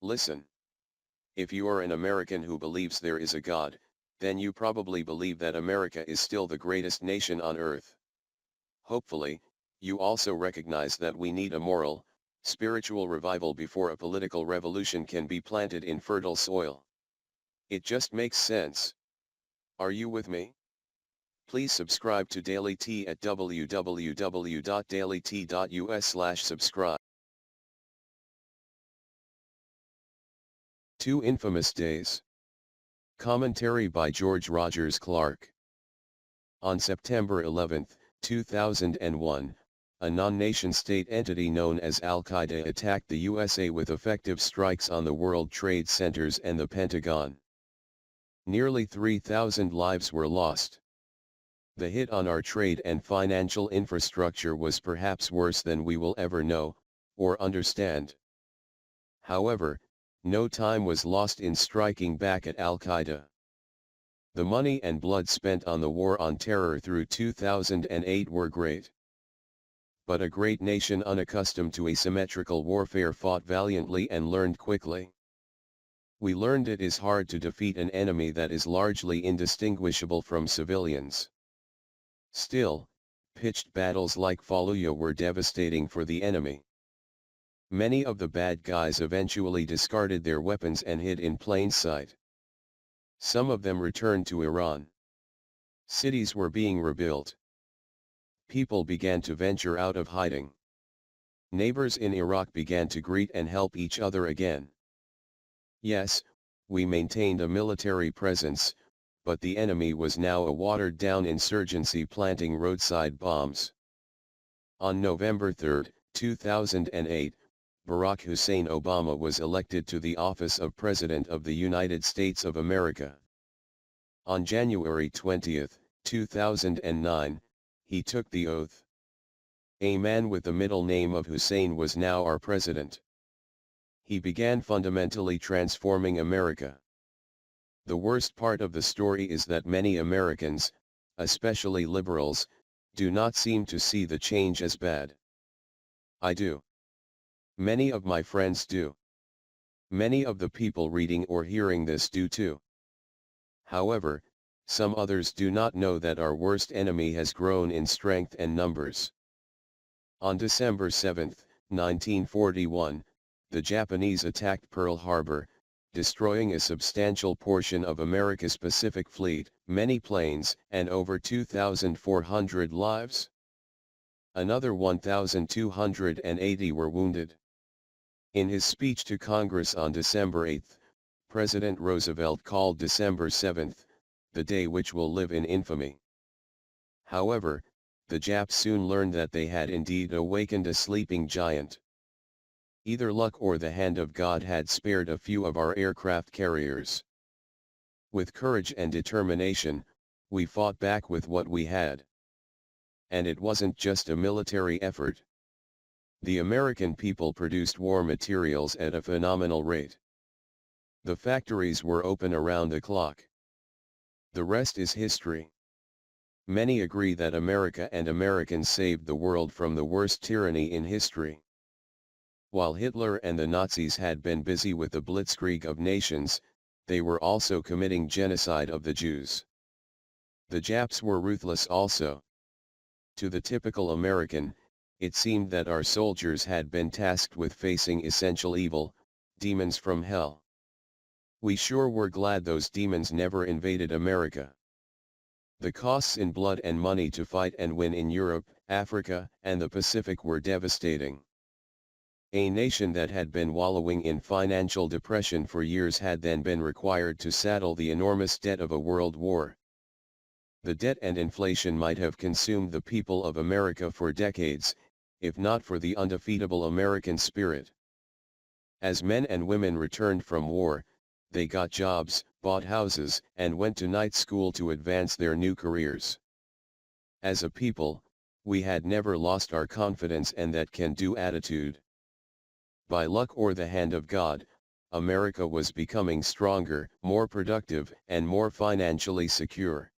Listen. If you are an American who believes there is a God, then you probably believe that America is still the greatest nation on earth. Hopefully, you also recognize that we need a moral, spiritual revival before a political revolution can be planted in fertile soil. It just makes sense. Are you with me? Please subscribe to Daily Tea at www.dailytea.us/subscribe. Two Infamous Days. Commentary by George Rogers Clark. On September 11, 2001, a non-nation-state entity known as Al-Qaeda attacked the USA with effective strikes on the World Trade Centers and the Pentagon. Nearly 3,000 lives were lost. The hit on our trade and financial infrastructure was perhaps worse than we will ever know, or understand. However, no time was lost in striking back at Al-Qaeda. The money and blood spent on the war on terror through 2008 were great. But a great nation unaccustomed to asymmetrical warfare fought valiantly and learned quickly. We learned it is hard to defeat an enemy that is largely indistinguishable from civilians. Still, pitched battles like Fallujah were devastating for the enemy. Many of the bad guys eventually discarded their weapons and hid in plain sight. Some of them returned to Iran. Cities were being rebuilt. People began to venture out of hiding. Neighbors in Iraq began to greet and help each other again. Yes, we maintained a military presence, but the enemy was now a watered-down insurgency planting roadside bombs. On November 3, 2008, Barack Hussein Obama was elected to the office of President of the United States of America. On January 20, 2009, he took the oath. A man with the middle name of Hussein was now our president. He began fundamentally transforming America. The worst part of the story is that many Americans, especially liberals, do not seem to see the change as bad. I do. Many of my friends do. Many of the people reading or hearing this do too. However, some others do not know that our worst enemy has grown in strength and numbers. On December 7, 1941, the Japanese attacked Pearl Harbor, destroying a substantial portion of America's Pacific Fleet, many planes, and over 2,400 lives. Another 1,280 were wounded. In his speech to Congress on December 8, President Roosevelt called December 7, the day which will live in infamy. However, the Japs soon learned that they had indeed awakened a sleeping giant. Either luck or the hand of God had spared a few of our aircraft carriers. With courage and determination, we fought back with what we had. And it wasn't just a military effort. The American people produced war materials at a phenomenal rate. The factories were open around the clock. The rest is history. Many agree that America and Americans saved the world from the worst tyranny in history. While Hitler and the Nazis had been busy with the blitzkrieg of nations, they were also committing genocide of the Jews. The Japs were ruthless also. To the typical American, it seemed that our soldiers had been tasked with facing essential evil, demons from hell. We sure were glad those demons never invaded America. The costs in blood and money to fight and win in Europe, Africa, and the Pacific were devastating. A nation that had been wallowing in financial depression for years had then been required to saddle the enormous debt of a world war. The debt and inflation might have consumed the people of America for decades, if not for the undefeatable American spirit. As men and women returned from war, they got jobs, bought houses, and went to night school to advance their new careers. As a people, we had never lost our confidence and that can-do attitude. By luck or the hand of God, America was becoming stronger, more productive, and more financially secure.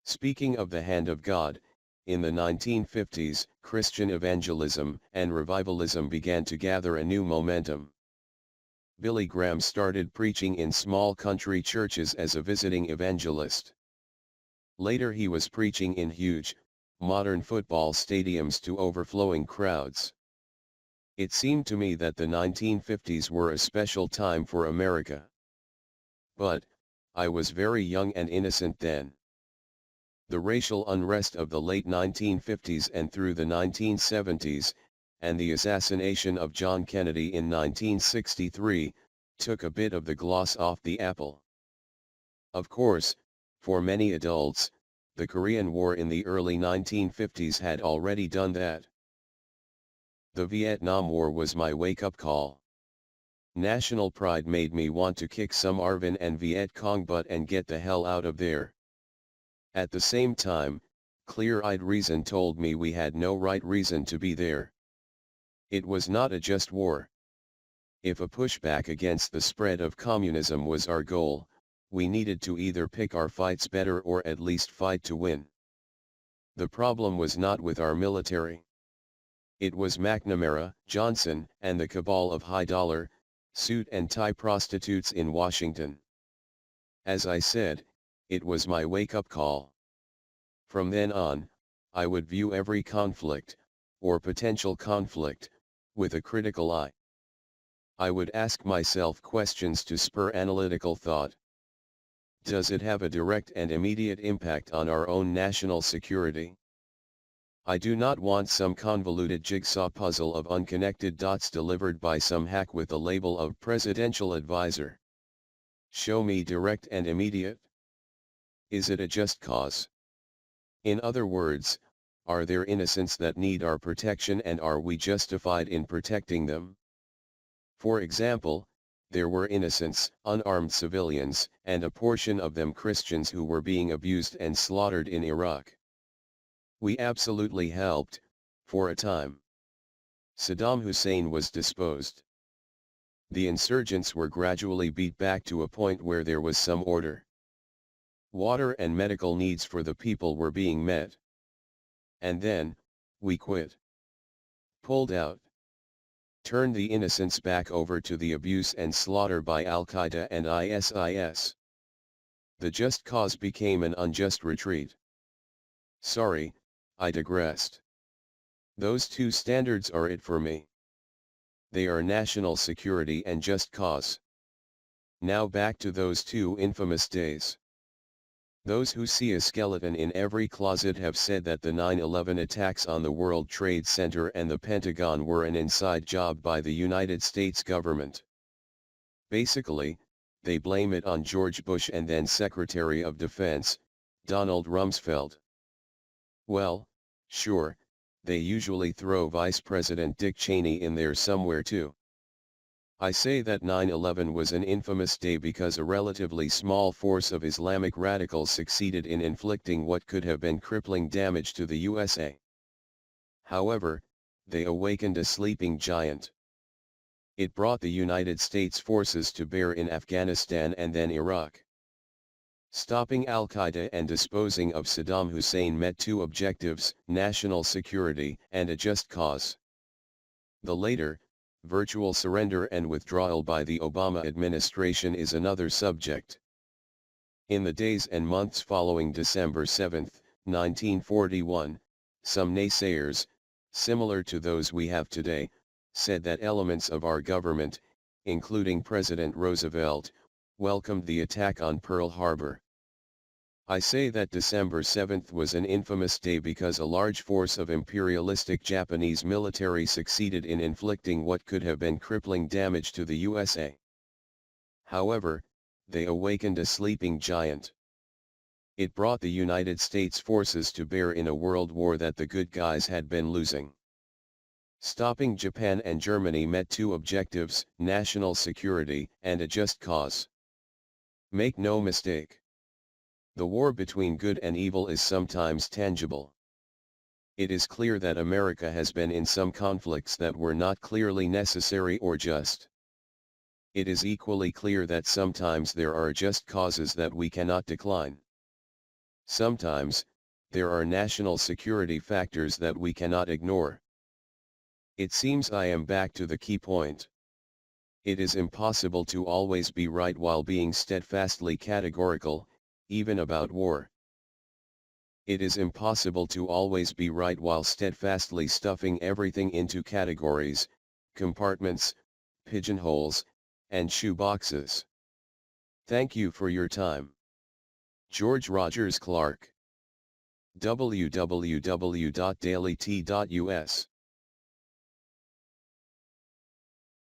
Speaking of the hand of God, in the 1950s, Christian evangelism and revivalism began to gather a new momentum. Billy Graham started preaching in small country churches as a visiting evangelist. Later he was preaching in huge, modern football stadiums to overflowing crowds. It seemed to me that the 1950s were a special time for America. But, I was very young and innocent then. The racial unrest of the late 1950s and through the 1970s, and the assassination of John Kennedy in 1963, took a bit of the gloss off the apple. Of course, for many adults, the Korean War in the early 1950s had already done that. The Vietnam War was my wake-up call. National pride made me want to kick some ARVN and Viet Cong butt and get the hell out of there. At the same time, clear-eyed reason told me we had no right reason to be there. It was not a just war. If a pushback against the spread of communism was our goal, we needed to either pick our fights better or at least fight to win. The problem was not with our military. It was McNamara, Johnson, and the cabal of high-dollar, suit and tie prostitutes in Washington. As I said, it was my wake-up call. From then on, I would view every conflict, or potential conflict, with a critical eye. I would ask myself questions to spur analytical thought. Does it have a direct and immediate impact on our own national security? I do not want some convoluted jigsaw puzzle of unconnected dots delivered by some hack with the label of presidential advisor. Show me direct and immediate. Is it a just cause? In other words, are there innocents that need our protection and are we justified in protecting them? For example, there were innocents, unarmed civilians, and a portion of them Christians who were being abused and slaughtered in Iraq. We absolutely helped, for a time. Saddam Hussein was disposed. The insurgents were gradually beat back to a point where there was some order. Water and medical needs for the people were being met. And then, we quit. Pulled out. Turned the innocents back over to the abuse and slaughter by Al-Qaeda and ISIS. The just cause became an unjust retreat. Sorry, I digressed. Those two standards are it for me. They are national security and just cause. Now back to those two infamous days. Those who see a skeleton in every closet have said that the 9/11 attacks on the World Trade Center and the Pentagon were an inside job by the United States government. Basically, they blame it on George Bush and then Secretary of Defense, Donald Rumsfeld. Well, sure, they usually throw Vice President Dick Cheney in there somewhere too. I say that 9/11 was an infamous day because a relatively small force of Islamic radicals succeeded in inflicting what could have been crippling damage to the USA. However, they awakened a sleeping giant. It brought the United States forces to bear in Afghanistan and then Iraq. Stopping Al-Qaeda and disposing of Saddam Hussein met two objectives: national security and a just cause. The later, virtual surrender and withdrawal by the Obama administration, is another subject. In the days and months following December 7, 1941, some naysayers, similar to those we have today, said that elements of our government, including President Roosevelt, welcomed the attack on Pearl Harbor. I say that December 7th was an infamous day because a large force of imperialistic Japanese military succeeded in inflicting what could have been crippling damage to the USA. However, they awakened a sleeping giant. It brought the United States forces to bear in a world war that the good guys had been losing. Stopping Japan and Germany met two objectives: national security and a just cause. Make no mistake. The war between good and evil is sometimes tangible. It is clear that America has been in some conflicts that were not clearly necessary or just. It is equally clear that sometimes there are just causes that we cannot decline. Sometimes, there are national security factors that we cannot ignore. It seems I am back to the key point. It is impossible to always be right while being steadfastly categorical, even about war. It is impossible to always be right while steadfastly stuffing everything into categories, compartments, pigeonholes, and shoeboxes. Thank you for your time. George Rogers Clark. www.dailyt.us